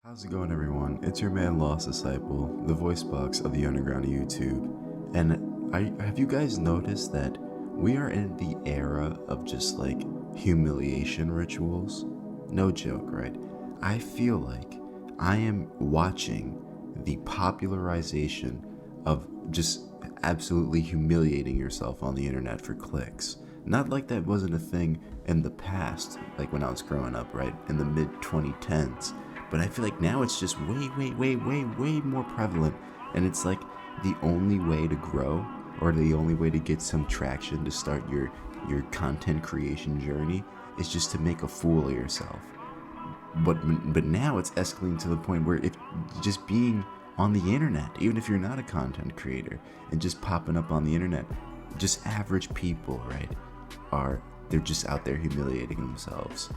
How's it going, everyone? It's your man, Lost Disciple, the voice box of the underground YouTube. And have you guys noticed that we are in the era of just like humiliation rituals? No joke, right? I feel like I am watching the popularization of just absolutely humiliating yourself on the internet for clicks. Not like that wasn't a thing in the past, like when I was growing up, right? In the mid 2010s. But I feel like now it's just way more prevalent. And it's like the only way to grow or the only way to get some traction to start your content creation journey is just to make a fool of yourself. But now it's escalating to the point where if just being on the internet, even if you're not a content creator and just popping up on the internet, just average people, right, they're just out there humiliating themselves.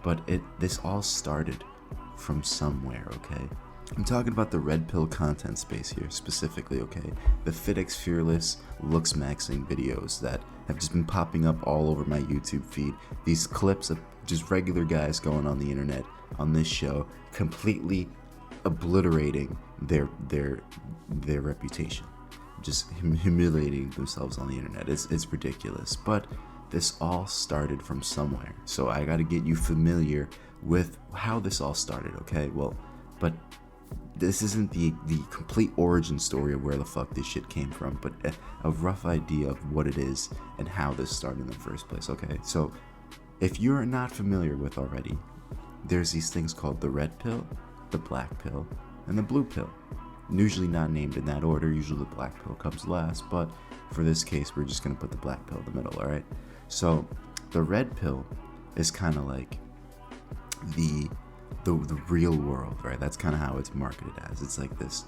But this all started from somewhere, okay? I'm talking about the red pill content space here specifically, okay? The Fitxfearless looks maxing videos that have just been popping up all over my YouTube feed. These clips of just regular guys going on the internet on this show, completely obliterating their reputation, just humiliating themselves on the internet. It's ridiculous, but this all started from somewhere. So I got to get you familiar with how this all started, okay? Well, but this isn't the complete origin story of where the fuck this shit came from, but a rough idea of what it is and how this started in the first place, okay? So if you're not familiar with already, there's these things called the red pill, the black pill, and the blue pill. Usually not named in that order. Usually the black pill comes last, but for this case, we're just gonna put the black pill in the middle, all right? So the red pill is kind of like the real world, right? That's kind of how it's marketed as. It's like this.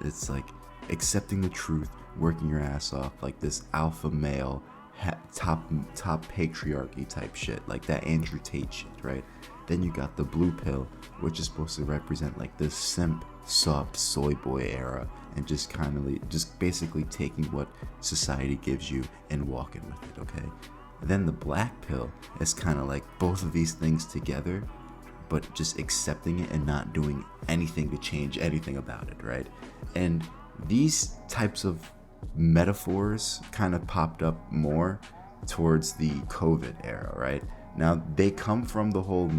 It's like accepting the truth, working your ass off, like this alpha male, top patriarchy type shit, like that Andrew Tate shit, right? Then you got the blue pill, which is supposed to represent like this simp, soft soy boy era, and just basically taking what society gives you and walking with it, okay? Then the black pill is kind of like both of these things together, but just accepting it and not doing anything to change anything about it, right? And these types of metaphors kind of popped up more towards the COVID era, right? Now, they come from the whole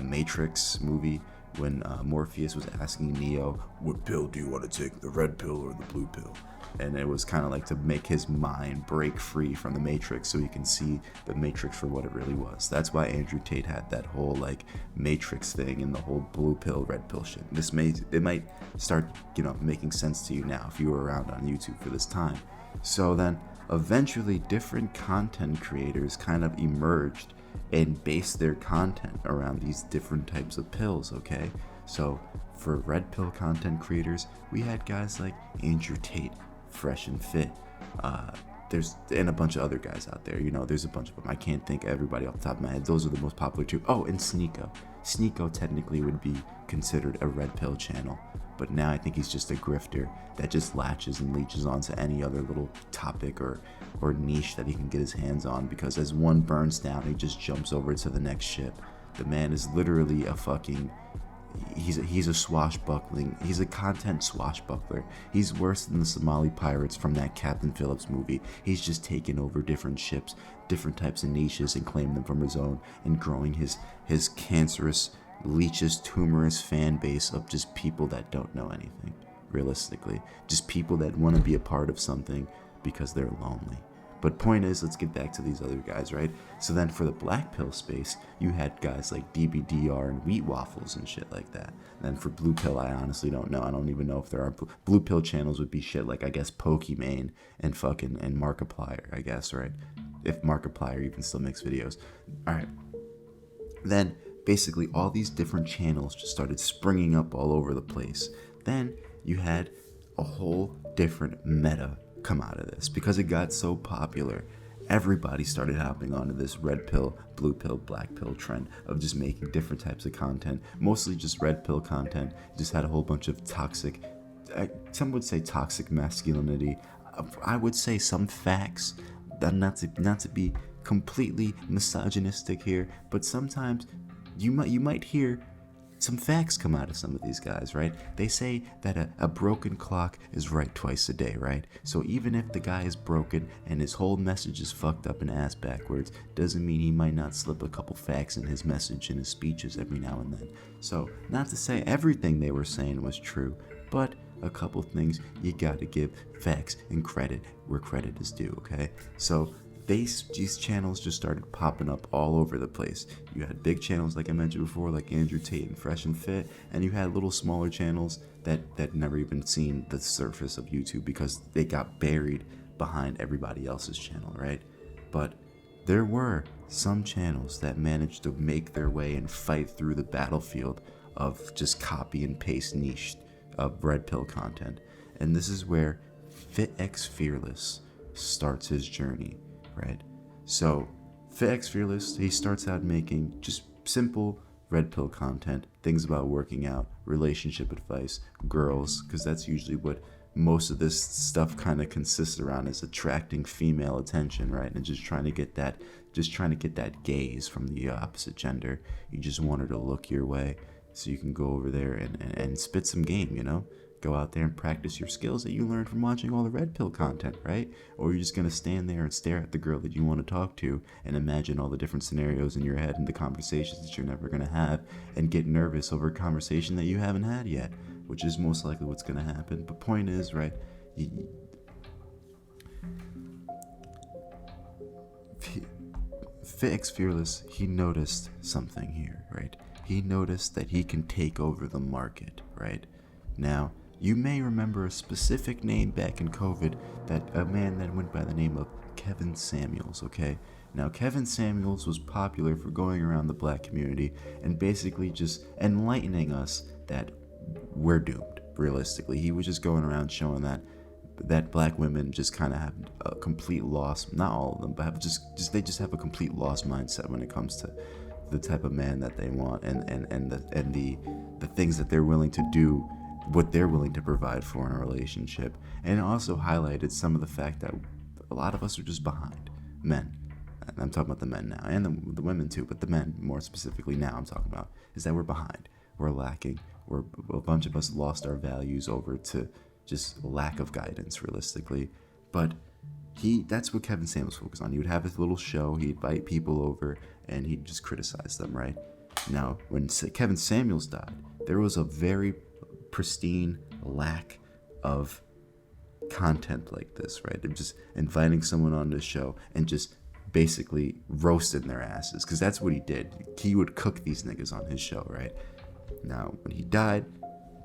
Matrix movie when Morpheus was asking Neo, what pill do you want to take, the red pill or the blue pill? And it was kind of like to make his mind break free from the Matrix so he can see the Matrix for what it really was. That's why Andrew Tate had that whole like Matrix thing and the whole blue pill, red pill shit. It might start, making sense to you now if you were around on YouTube for this time. So then eventually different content creators kind of emerged and based their content around these different types of pills, okay? So for red pill content creators, we had guys like Andrew Tate, Fresh and Fit, and a bunch of other guys out there. There's a bunch of them. I can't think of everybody off the top of my head. Those are the most popular too. Oh, and Sneeko technically would be considered a red pill channel, but now I think he's just a grifter that just latches and leeches onto any other little topic or niche that he can get his hands on, because as one burns down, he just jumps over to the next ship. The man is literally a fucking he's a swashbuckling. He's a content swashbuckler. He's worse than the Somali pirates from that Captain Phillips movie. He's just taken over different ships, different types of niches, and claimed them from his own, and growing his cancerous, leeches, tumorous fan base of just people that don't know anything, realistically. Just people that want to be a part of something because they're lonely. But point is, let's get back to these other guys, right? So then for the black pill space, you had guys like DBDR and Wheat Waffles and shit like that. And then for blue pill, I honestly don't know. I don't even know if there are blue pill channels. Would be shit like, I guess, Pokimane and Markiplier, I guess, right? If Markiplier even still makes videos. All right. Then basically all these different channels just started springing up all over the place. Then you had a whole different meta come out of this because it got so popular. Everybody started hopping onto this red pill, blue pill, black pill trend of just making different types of content, mostly just red pill content. Just had a whole bunch of toxic, some would say toxic masculinity. I would say some facts, not to be completely misogynistic here, but sometimes you might hear some facts come out of some of these guys, right? They say that a broken clock is right twice a day, right? So even if the guy is broken and his whole message is fucked up and ass backwards, doesn't mean he might not slip a couple facts in his message and his speeches every now and then. So, not to say everything they were saying was true, but a couple things you gotta give facts and credit where credit is due, okay? So, these channels just started popping up all over the place. You had big channels like I mentioned before, like Andrew Tate and Fresh and Fit, and you had little smaller channels that never even seen the surface of YouTube because they got buried behind everybody else's channel, right? But there were some channels that managed to make their way and fight through the battlefield of just copy and paste niche of red pill content. And this is where Fitxfearless starts his journey, right? So Fitxfearless, he starts out making just simple red pill content, things about working out, relationship advice, girls, because that's usually what most of this stuff kind of consists around, is attracting female attention, right? And just trying to get that gaze from the opposite gender. You just want her to look your way so you can go over there and spit some game, you know? Go out there and practice your skills that you learned from watching all the red pill content, right? Or you're just going to stand there and stare at the girl that you want to talk to and imagine all the different scenarios in your head and the conversations that you're never going to have and get nervous over a conversation that you haven't had yet, which is most likely what's going to happen. But point is, right, Fitxfearless, he noticed something here, right? He noticed that he can take over the market, right? Now, you may remember a specific name back in COVID, that a man that went by the name of Kevin Samuels, okay? Now, Kevin Samuels was popular for going around the black community and basically just enlightening us that we're doomed, realistically. He was just going around showing that black women just kind of have a complete loss, not all of them, but they just have a complete lost mindset when it comes to the type of man that they want and the things that they're willing to do, what they're willing to provide for in a relationship. And it also highlighted some of the fact that a lot of us are just behind. Men, I'm talking about the men now, and the women too, but the men more specifically now I'm talking about, is that we're behind. We're lacking. A bunch of us lost our values over to just lack of guidance, realistically. But that's what Kevin Samuels focused on. He would have his little show, he'd invite people over, and he'd just criticize them, right? Now, when Kevin Samuels died, there was a very pristine lack of content like this, right? Of just inviting someone on the show and just basically roasting their asses, because that's what he did. He would cook these niggas on his show, right? Now, when he died,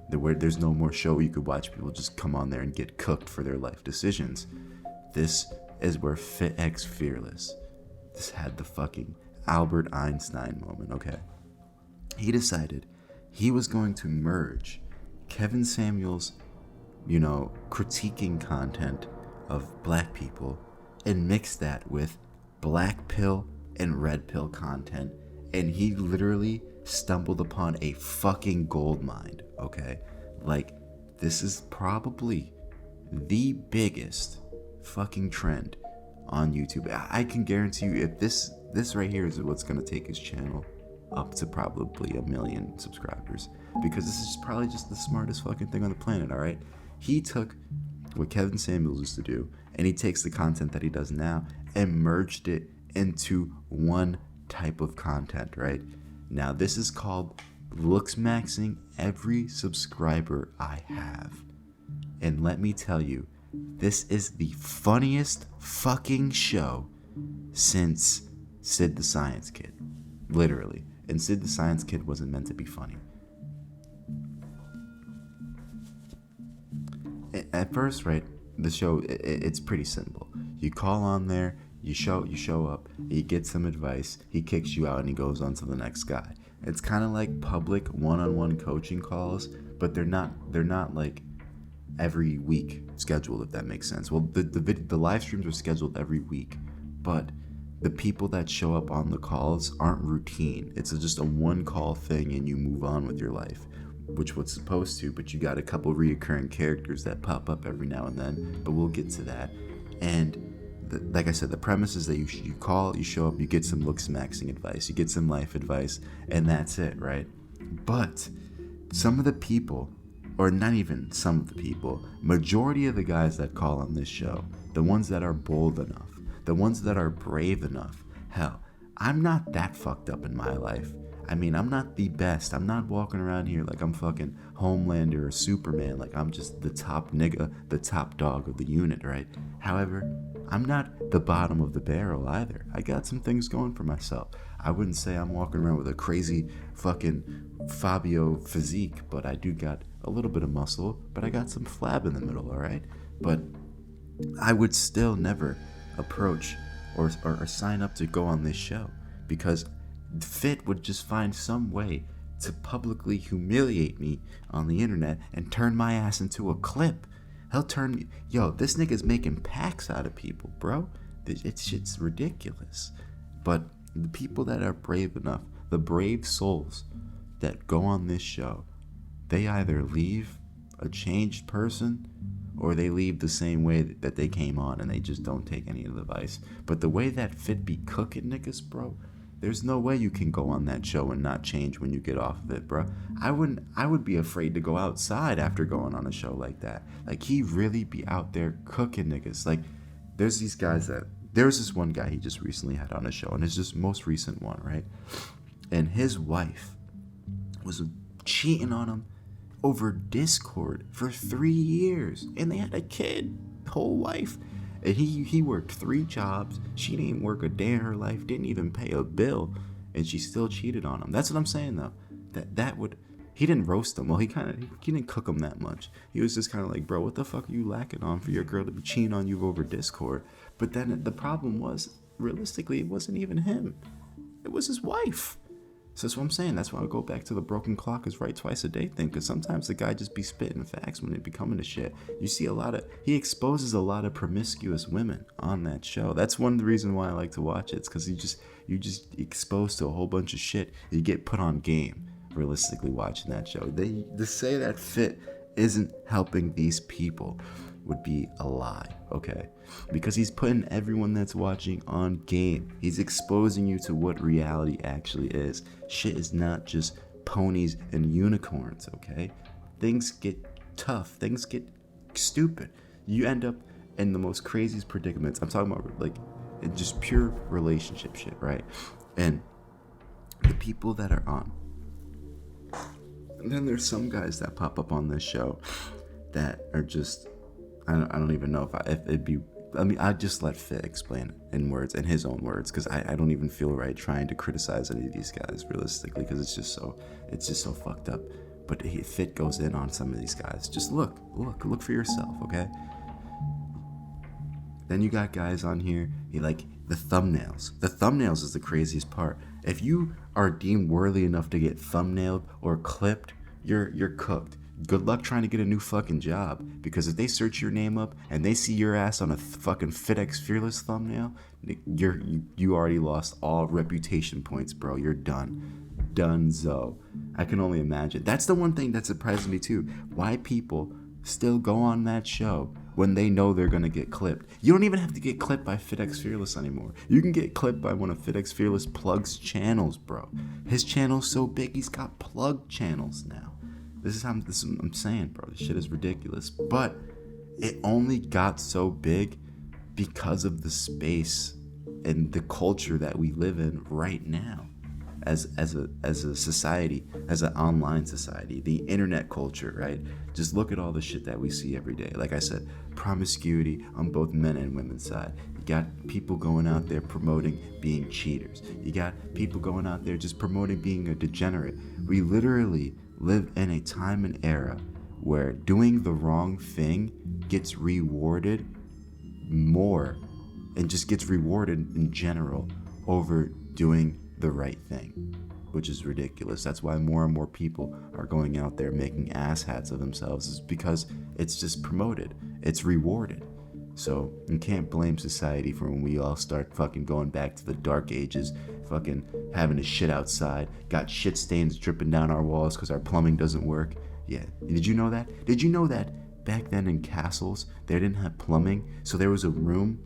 there's no more show you could watch people just come on there and get cooked for their life decisions. This is where Fitxfearless, this had the fucking Albert Einstein moment, okay? He decided he was going to merge Kevin Samuels, critiquing content of black people and mix that with black pill and red pill content, and he literally stumbled upon a fucking gold mine, okay? Like, this is probably the biggest fucking trend on YouTube. I can guarantee you, if this right here is what's gonna take his channel up to probably 1 million subscribers, because this is probably just the smartest fucking thing on the planet, all right? He took what Kevin Samuels used to do, and he takes the content that he does now and merged it into one type of content, right? Now, this is called looks maxing every subscriber I have. And let me tell you, this is the funniest fucking show since Sid the Science Kid. Literally. And Sid the Science Kid wasn't meant to be funny. At first, right, the show, it's pretty simple. You call on there, you show up, he gets some advice, he kicks you out, and he goes on to the next guy. It's kind of like public one-on-one coaching calls, but they're not like every week scheduled, if that makes sense. Well, the live streams are scheduled every week, but the people that show up on the calls aren't routine. It's just a one-call thing, and you move on with your life, which what's supposed to, but you got a couple reoccurring characters that pop up every now and then, but we'll get to that. And like I said, the premise is that you call, you show up, you get some looks maxing advice, you get some life advice, and that's it, right? But some of the people, or not even some of the people, majority of the guys that call on this show, the ones that are bold enough, the ones that are brave enough, hell, I'm not that fucked up in my life. I mean, I'm not the best. I'm not walking around here like I'm fucking Homelander or Superman, like I'm just the top nigga, the top dog of the unit, right? However, I'm not the bottom of the barrel either. I got some things going for myself. I wouldn't say I'm walking around with a crazy fucking Fabio physique, but I do got a little bit of muscle, but I got some flab in the middle, alright? But I would still never approach or sign up to go on this show, because Fit would just find some way to publicly humiliate me on the internet and turn my ass into a clip. He'll turn me, this nigga's making packs out of people, bro. Shit's ridiculous. But the people that are brave enough, the brave souls that go on this show, they either leave a changed person or they leave the same way that they came on and they just don't take any of the advice. But the way that Fit be cooking niggas, bro, there's no way you can go on that show and not change when you get off of it, bro. I would be afraid to go outside after going on a show like that. Like, he really be out there cooking niggas. Like, there's this one guy he just recently had on a show, and it's just most recent one, right? And his wife was cheating on him over Discord for 3 years, and they had a kid, whole wife. And he worked 3 jobs. She didn't work a day in her life, didn't even pay a bill, and she still cheated on him. That's what I'm saying, though. He didn't roast him. Well, he didn't cook him that much. He was just kind of like, bro, what the fuck are you lacking on for your girl to be cheating on you over Discord? But then the problem was, realistically, it wasn't even him. It was his wife. So that's what I'm saying. That's why I go back to the broken clock is right twice a day thing, because sometimes the guy just be spitting facts when it be coming to shit. You see he exposes a lot of promiscuous women on that show. That's one of the reasons why I like to watch it. It's because you just exposed to a whole bunch of shit. You get put on game, realistically, watching that show. To say that Fit isn't helping these people would be a lie, okay? Because he's putting everyone that's watching on game. He's exposing you to what reality actually is. Shit is not just ponies and unicorns, okay? Things get tough. Things get stupid. You end up in the most craziest predicaments. I'm talking about, like, just pure relationship shit, right? And the people that are on. And then there's some guys that pop up on this show that are just, I don't even know if it'd be, I'd just let Fit explain it in his own words, because I don't even feel right trying to criticize any of these guys realistically, because it's just so fucked up. But Fit goes in on some of these guys. Just look for yourself, okay? Then you got guys on here, like the thumbnails. The thumbnails is the craziest part. If you are deemed worthy enough to get thumbnailed or clipped, you're cooked. Good luck trying to get a new fucking job, because if they search your name up and they see your ass on a fucking Fitxfearless thumbnail, you already lost all reputation points, bro. You're donezo. I can only imagine. That's the one thing that surprises me too. Why people still go on that show when they know they're gonna get clipped. You don't even have to get clipped by Fitxfearless anymore. You can get clipped by one of Fitxfearless Plug's channels, bro. His channel's so big, he's got plug channels now. This is what I'm saying, bro. This shit is ridiculous. But it only got so big because of the space and the culture that we live in right now as a society, as an online society, the internet culture, right? Just look at all the shit that we see every day. Like I said, promiscuity on both men and women's side. You got people going out there promoting being cheaters. You got people going out there just promoting being a degenerate. We literally live in a time and era where doing the wrong thing gets rewarded more, and just gets rewarded in general over doing the right thing, which is ridiculous. That's why more and more people are going out there making asshats of themselves, is because it's just promoted, it's rewarded. So you can't blame society for when we all start fucking going back to the dark ages, fucking having to shit outside, got shit stains dripping down our walls because our plumbing doesn't work. Yeah, did you know that? Did you know that back then in castles, they didn't have plumbing, so there was a room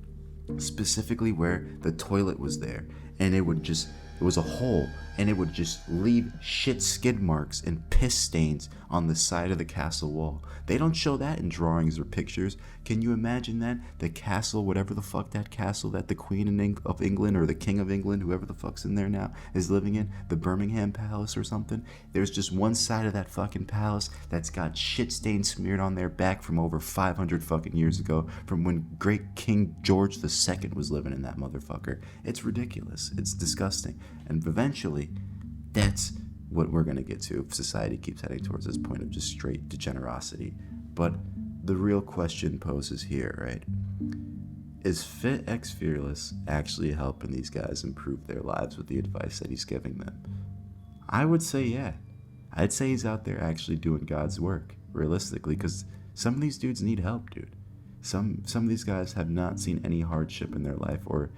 specifically where the toilet was there, and it was a hole and it would just leave shit skid marks and piss stains on the side of the castle wall. They don't show that in drawings or pictures. Can you imagine that? The castle, whatever the fuck that castle that the Queen of England or the King of England, whoever the fuck's in there now, is living in, the Birmingham Palace or something. There's just one side of that fucking palace that's got shit stains smeared on their back from over 500 fucking years ago, from when great King George II was living in that motherfucker. It's ridiculous. It's disgusting. And eventually, that's what we're going to get to if society keeps heading towards this point of just straight degenerosity. But the real question poses here, right? Is Fitxfearless actually helping these guys improve their lives with the advice that he's giving them? I would say yeah. I'd say he's out there actually doing God's work, realistically, because some of these dudes need help, dude. Some of these guys have not seen any hardship in their life, or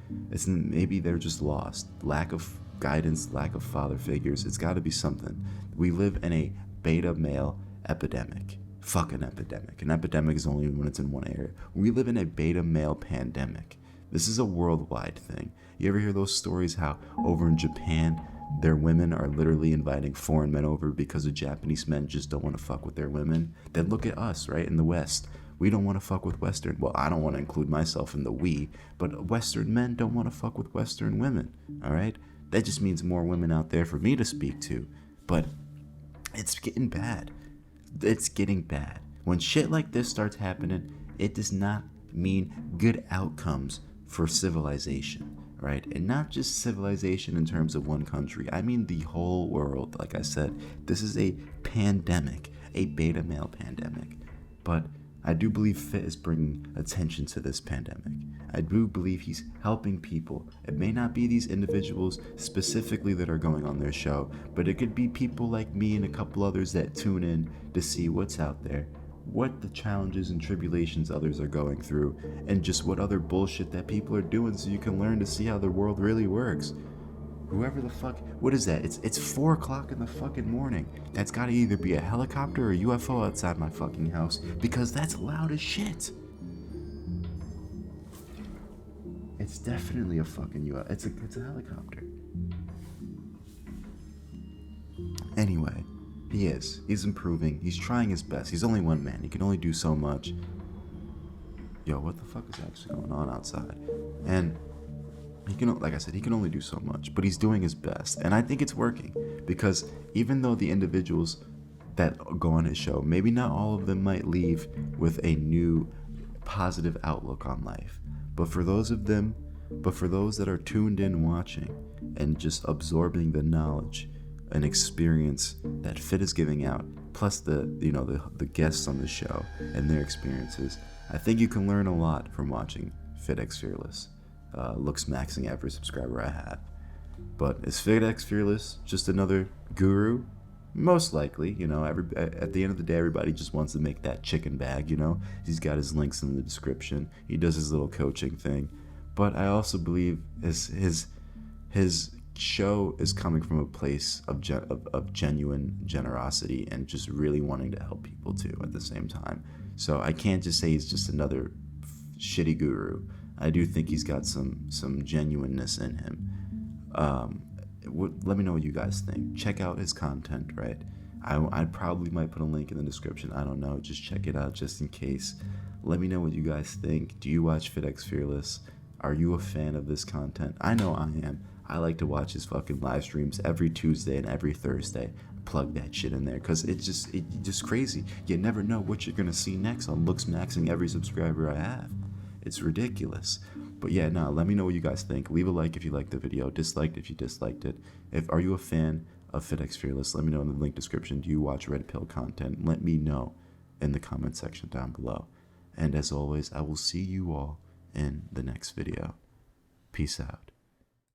maybe they're just lost. Lack of guidance, lack of father figures. It's got to be something. We live in a beta male epidemic. Fucking epidemic. An epidemic is only when it's in one area. We live in a beta male pandemic. This is a worldwide thing. You ever hear those stories how over in Japan, their women are literally inviting foreign men over because the Japanese men just don't want to fuck with their women? Then look at us, right, in the West. We don't want to fuck with Western. Well, I don't want to include myself in the we, but Western men don't want to fuck with Western women, all right? That just means more women out there for me to speak to. But it's getting bad. It's getting bad. When shit like this starts happening, it does not mean good outcomes for civilization, right? And not just civilization in terms of one country. I mean the whole world. Like I said, this is a pandemic, a beta male pandemic. But I do believe Fit is bringing attention to this pandemic. I do believe he's helping people. It may not be these individuals specifically that are going on their show, but it could be people like me and a couple others that tune in to see what's out there, what the challenges and tribulations others are going through, and just what other bullshit that people are doing so you can learn to see how the world really works. Whoever the fuck, what is that? It's 4 o'clock in the fucking morning. That's gotta either be a helicopter or a UFO outside my fucking house, because that's loud as shit. It's definitely a fucking UFO. It's a helicopter. Anyway, he's improving. He's trying his best. He's only one man. He can only do so much. Yo, what the fuck is actually going on outside? And he can, like I said, he can only do so much, but he's doing his best. And I think it's working, because even though the individuals that go on his show, maybe not all of them might leave with a new positive outlook on life. But for those that are tuned in watching and just absorbing the knowledge and experience that Fit is giving out, plus the guests on the show and their experiences, I think you can learn a lot from watching Fitxfearless. Looks maxing every subscriber I have. But is Fitxfearless just another guru? Most likely, at the end of the day, everybody just wants to make that chicken bag, He's got his links in the description. He does his little coaching thing. But I also believe his show is coming from a place of genuine generosity and just really wanting to help people too at the same time. So I can't just say he's just another shitty guru. I do think he's got some genuineness in him. Let me know what you guys think. Check out his content, right? I probably might put a link in the description. I don't know. Just check it out just in case. Let me know what you guys think. Do you watch Fitxfearless? Are you a fan of this content? I know I am. I like to watch his fucking live streams every Tuesday and every Thursday. Plug that shit in there, because it's just crazy. You never know what you're going to see next on Looks Maxing every subscriber I have. It's ridiculous. But yeah, let me know what you guys think. Leave a like if you liked the video. Disliked if you disliked it. Are you a fan of Fitxfearless? Let me know in the link description. Do you watch Red Pill content? Let me know in the comment section down below. And as always, I will see you all in the next video. Peace out.